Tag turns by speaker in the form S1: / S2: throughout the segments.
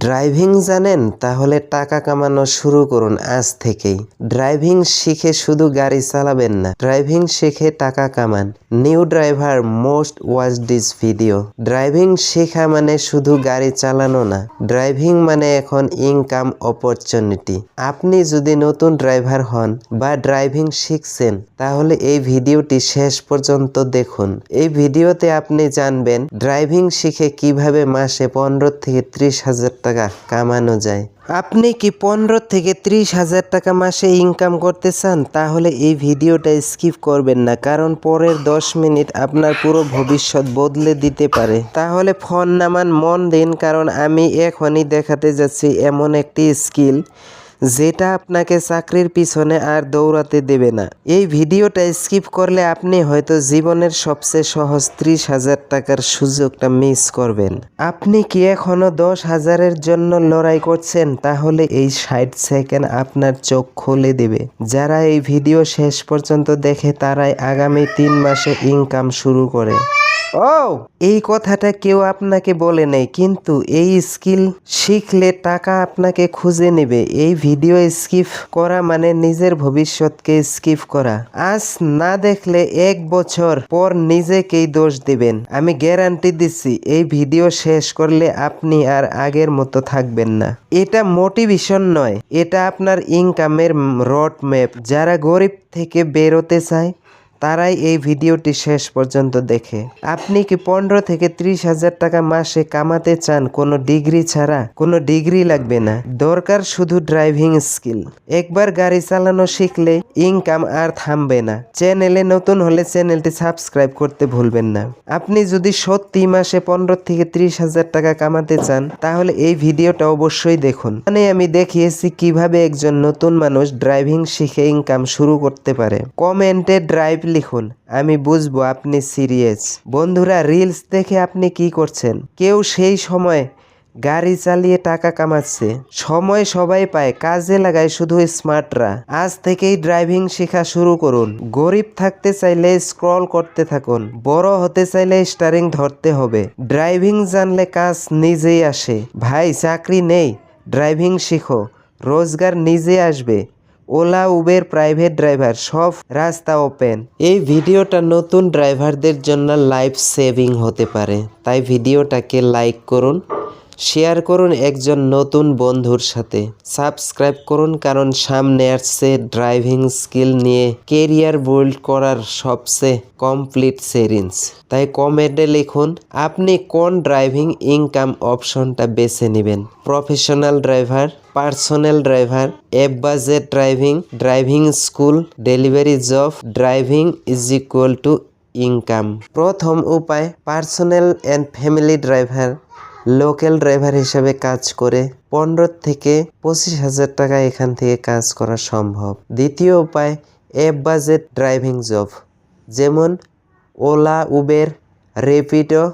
S1: Driving জানেন? তাহলে টাকা কামানো শুরু করুন আজ থেকেই। ড্রাইভিং শিখে শুধু গাড়ি চালাবেন না, ড্রাইভিং শিখে টাকা কামান। New driver most watch this video. Driving শেখা মানে শুধু গাড়ি চালানো না, ড্রাইভিং মানে এখন ইনকাম অপরচুনিটি। আপনি যদি নতুন ড্রাইভার হন বা ড্রাইভিং শিখছেন, তাহলে এই ভিডিওটি শেষ পর্যন্ত দেখুন। এই ভিডিওতে আপনি জানবেন ড্রাইভিং শিখে কিভাবে মাসে 15 থেকে 30,000 টাকা কামানো যায়। আপনি কি 15 থেকে 30,000 টাকা মাসে ইনকাম করতে চান? তাহলে এই ভিডিওটা স্কিপ করবেন না, কারণ পরের 10 মিনিট আপনার পুরো ভবিষ্যৎ বদলে দিতে পারে। তাহলে ফোন নামান, মন দিন, কারণ আমি এখনই দেখাতে যাচ্ছি এমন একটি স্কিল যেটা আপনাকে চাকরির পিছনে আর দৌড়াতে দেবে না। এই ভিডিওটা স্কিপ করলে আপনি হয়তো জীবনের সবচেয়ে সহজ 30,000 টাকার সুযোগটা মিস করবেন। আপনি কি এখনো 10,000-এর জন্য লড়াই করছেন? তাহলে এই 60 সেকেন্ড আপনার চোখ খুলে দেবে। যারা এই ভিডিও শেষ পর্যন্ত দেখে তারাই আগামী 3 মাসে ইনকাম শুরু করে। এই কথাটা কেউ আপনাকে বলে নেই, কিন্তু এই স্কিল শিখলে টাকা আপনাকে খুঁজে নেবে। এই ভিডিও স্কিপ করা মানে নিজের ভবিষ্যৎকে স্কিপ করা। আজ না দেখলে 1 বছর পর নিজেকেই দোষ দিবেন। আমি গ্যারান্টি দিচ্ছি, এই ভিডিও শেষ করলে আপনি আর আগের মতো থাকবেন না। এটা মোটিভেশন নয়, এটা আপনার ইনকামের রোড ম্যাপ। যারা গরিব থেকে বেরোতে চায় তারাই এই ভিডিওটি শেষ পর্যন্ত দেখে। আপনি কি 15 থেকে 30,000 টাকা মাসে কামাতে চান? কোনো ডিগ্রি ছাড়া? কোনো ডিগ্রি লাগবে না, দরকার শুধু ড্রাইভিং স্কিল। একবার গাড়ি চালানো শিখলে ইনকাম আর থামবে না। চ্যানেলে নতুন হলে চ্যানেলটি সাবস্ক্রাইব করতে ভুলবেন না। আপনি যদি সত্যি মাসে 15 থেকে 30,000 টাকা কামাতে চান, তাহলে এই ভিডিওটা অবশ্যই দেখুন। মানে আমি দেখিয়েছি কিভাবে একজন নতুন মানুষ ড্রাইভিং শিখে ইনকাম শুরু করতে পারে। কমেন্টে ড্রাইভ লিখুন, আমি বুঝবো আপনি সিরিয়াস। বন্ধুরা, রিলস দেখে আপনি কি করছেন? কেউ সেই সময় গাড়ি চালিয়ে টাকা কামাচ্ছে। সময় সবাই পায়, কাজে লাগায় শুধু স্মার্টরা। আজ থেকেই ড্রাইভিং শেখা শুরু করুন। গরিব থাকতে চাইলে স্ক্রল করতে থাকুন, বড় হতে চাইলে স্টারিং ধরতে হবে। ড্রাইভিং জানলে কাজ নিজেই আসে। ভাই, চাকরি নেই, ড্রাইভিং শিখো, রোজগার নিজে আসবে। ওলা, উবের, প্রাইভেট ড্রাইভার, সব রাস্তা ওপেন। এই ভিডিওটা নতুন ড্রাইভারদের জন্য লাইফ সেভিং হতে পারে, তাই ভিডিওটাকে লাইক করুন, শেয়ার করুন একজন নতুন বন্ধুর সাথে, সাবস্ক্রাইব করুন, কারণ সামনে আসছে ড্রাইভিং স্কিল নিয়ে কেরিয়ার বিল্ড করার সবচেয়ে কমপ্লিট সিরিজ। তাই কমেন্টে লিখুন আপনি কোন ড্রাইভিং ইনকাম অপশনটা বেছে নেবেন। Professional driver, personal driver, app budget driving, driving school, delivery job, driving is equal to income. প্রথম উপায়, personal and family driver. Local driver হিসেবে কাজ করে 15 থেকে 25,000 টাকা এখান থেকে কাজ করা সম্ভব। দ্বিতীয় উপায়, অ্যাপ বাজেট ড্রাইভিং জব, যেমন Ola, Uber, Rapido,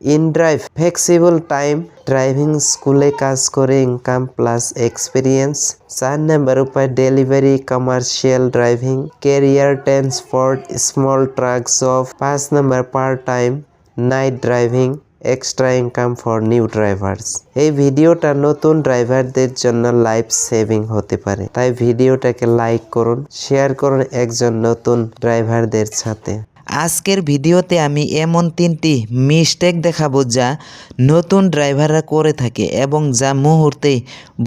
S1: InDrive. Flexible time, driving স্কুলে কাজ করে ইনকাম প্লাস এক্সপিরিয়েন্স। 4 নম্বর উপায়, delivery commercial driving, career transport, small truck job. 5 নম্বর, part time night driving, extra income for new drivers. এই ভিডিওটা নতুন ড্রাইভারদের জন্য লাইফ সেভিং হতে পারে, তাই ভিডিওটাকে লাইক করুন, শেয়ার করুন একজন নতুন ড্রাইভারদের সাথে।
S2: আজকের ভিডিওতে আমি এমন 3টি মিস্টেক দেখাবো যা নতুন ড্রাইভাররা করে থাকে এবং যা মুহূর্তেই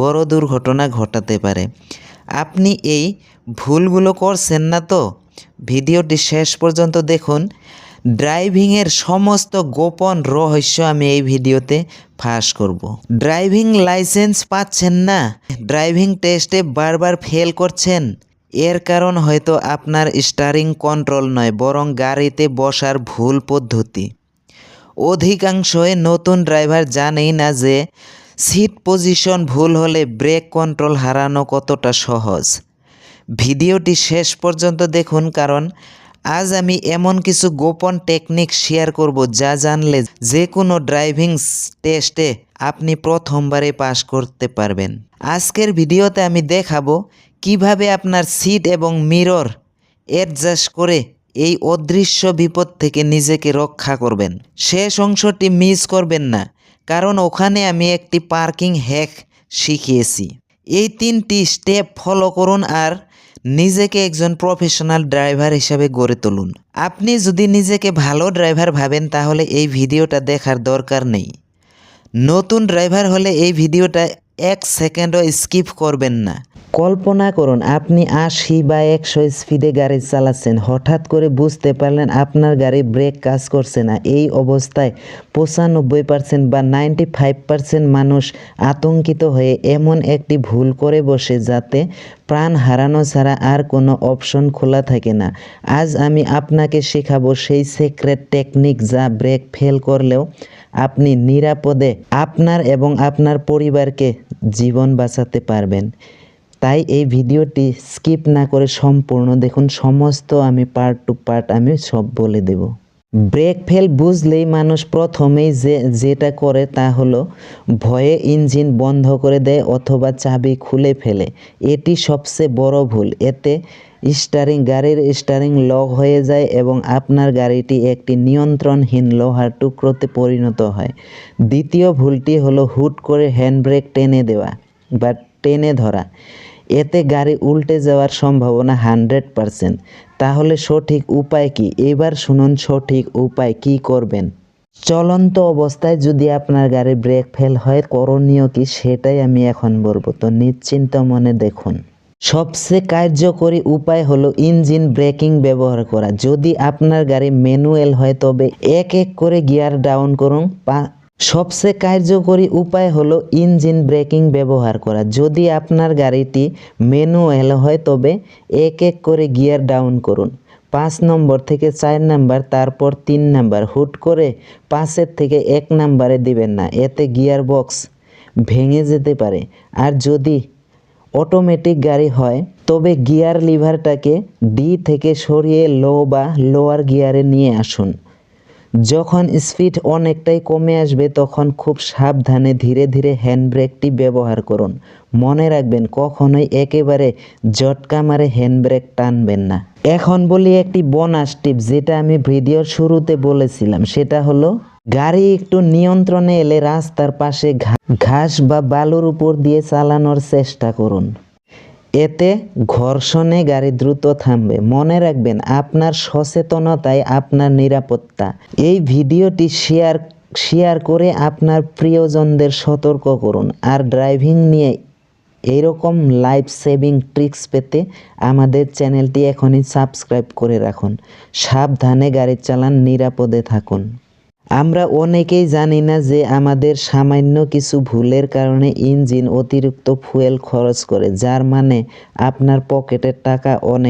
S2: বড় দুর্ঘটনা ঘটাতে পারে। আপনি এই ভুলগুলো করছেন না তো? ভিডিওটি শেষ পর্যন্ত দেখুন। ড্রাইভিংয়ের সমস্ত গোপন রহস্য আমি এই ভিডিওতে ফাঁস করব। ড্রাইভিং লাইসেন্স পাচ্ছেন না, ড্রাইভিং টেস্টে বারবার ফেল করছেন, এর কারণ হয়তো আপনার স্টারিং কন্ট্রোল নয়, বরং গাড়িতে বসার ভুল পদ্ধতি। অধিকাংশই নতুন ড্রাইভার জানেই না যে সিট পজিশন ভুল হলে ব্রেক কন্ট্রোল হারানো কতটা সহজ। ভিডিওটি শেষ পর্যন্ত দেখুন, কারণ আজ আমি এমন কিছু গোপন টেকনিক শেয়ার করব যা জানলে যে কোনো ড্রাইভিং টেস্টে আপনি প্রথমবারে পাস করতে পারবেন। আজকের ভিডিওতে আমি দেখাবো কিভাবে আপনার সিট এবং মিরর অ্যাডজাস্ট করে এই অদৃশ্য বিপদ থেকে নিজেকে রক্ষা করবেন। শেষ অংশটি মিস করবেন না, কারণ ওখানে আমি একটি পার্কিং হ্যাক শিখিয়েছি। এই 3টি স্টেপ ফলো করুন আর নিজেকে একজন প্রফেশনাল ড্রাইভার হিসাবে গড়ে তুলুন। আপনি যদি নিজেকে ভালো ড্রাইভার ভাবেন তাহলে এই ভিডিওটা দেখার দরকার নেই। নতুন ড্রাইভার হলে এই ভিডিওটা 1 সেকেন্ডও স্কিপ করবেন না। কল্পনা করুন আপনি 80 বা 100 স্পিডে গাড়ি চালাচ্ছেন, হঠাৎ করে বুঝতে পারলেন আপনার গাড়ি ব্রেক কাজ করছে না। এই অবস্থায় 95% বা 95% মানুষ আতঙ্কিত হয়ে এমন একটি ভুল করে বসে যাতে প্রাণ হারানো ছাড়া আর কোনো অপশন খোলা থাকে না। আজ আমি আপনাকে শেখাবো সেই সিক্রেট টেকনিক যা ব্রেক ফেল করলেও আপনি নিরাপদে আপনার এবং আপনার পরিবারকে জীবন বাঁচাতে পারবেন। তাই এই ভিডিওটি স্কিপ না করে সম্পূর্ণ দেখুন। সমস্ত আমি পার্ট টু পার্ট আমি সব বলে দেব। ব্রেক ফেল বুঝলেই মানুষ প্রথমেই যেটা করে তা হলো ভয়ে ইঞ্জিন বন্ধ করে দেয় অথবা চাবি খুলে ফেলে। এটি সবচেয়ে বড় ভুল। এতে গাড়ির স্টিয়ারিং লক হয়ে যায় এবং আপনার গাড়িটি একটি নিয়ন্ত্রণহীন লোহার টুকরোতে পরিণত হয়। দ্বিতীয় ভুলটি হলো হুট করে হ্যান্ডব্রেক টেনে দেওয়া বা টেনে ধরা। এতে গাড়ি উল্টে যাওয়ার সম্ভাবনা 100%। তাহলে সঠিক উপায় কি? এবার শুনুন সঠিক উপায় কি করবেন। চলন্ত অবস্থায় যদি আপনার গাড়ি ব্রেক ফেল হয় করণীয় কি সেটাই আমি এখন বলবো, তো নিশ্চিন্ত মনে দেখুন। সবচেয়ে কার্যকরী উপায় হলো ইঞ্জিন ব্রেকিং ব্যবহার করা। যদি আপনার গাড়ি ম্যানুয়াল হয় তবে এক এক করে গিয়ার ডাউন করুন। সবচেয়ে কার্যকরী উপায় হলো ইঞ্জিন ব্রেকিং ব্যবহার করা। যদি আপনার গাড়িটি ম্যানুয়াল হয় তবে এক এক করে গিয়ার ডাউন করুন। 5 নম্বর থেকে 4 নাম্বার, তারপর 3 নাম্বার। হুট করে 5 থেকে 1 নাম্বারে দিবেন না, এতে গিয়ার বক্স ভেঙে যেতে পারে। আর যদি অটোমেটিক গাড়ি হয় তবে গিয়ার লিভারটাকে ডি থেকে সরিয়ে লো বা লোয়ার গিয়ারে নিয়ে আসুন। যখন স্পিড অনেকটাই কমে আসবে তখন খুব সাবধানে ধীরে ধীরে হ্যান্ডব্রেকটি ব্যবহার করুন। মনে রাখবেন কখনোই একেবারে ঝটকা মারে হ্যান্ডব্রেক টানবেন না। এখন বলি একটি বোনাস টিপ যেটা আমি ভিডিওর শুরুতে বলেছিলাম, সেটা হলো গাড়ি একটু নিয়ন্ত্রণে এলে রাস্তার পাশে ঘাস বা বালুর উপর দিয়ে চালানোর চেষ্টা করুন। এতে ঘর্ষণে গাড়ি দ্রুত থামবে। মনে রাখবেন আপনার সচেতনতাই আপনার নিরাপত্তা। এই ভিডিওটি শেয়ার করে আপনার প্রিয়জনদের সতর্ক করুন। আর ড্রাইভিং নিয়ে এইরকম লাইফ সেভিং ট্রিক্স পেতে আমাদের চ্যানেলটি এখনই সাবস্ক্রাইব করে রাখুন। সাবধানে গাড়ি চালান, নিরাপদে থাকুন। আমরা অনেকেই জানি না যে আমাদের সামান্য কিছু ভুলের কারণে ইঞ্জিন অতিরিক্ত ফুয়েল খরচ করে, যার মানে আপনার পকেটের টাকা অনেক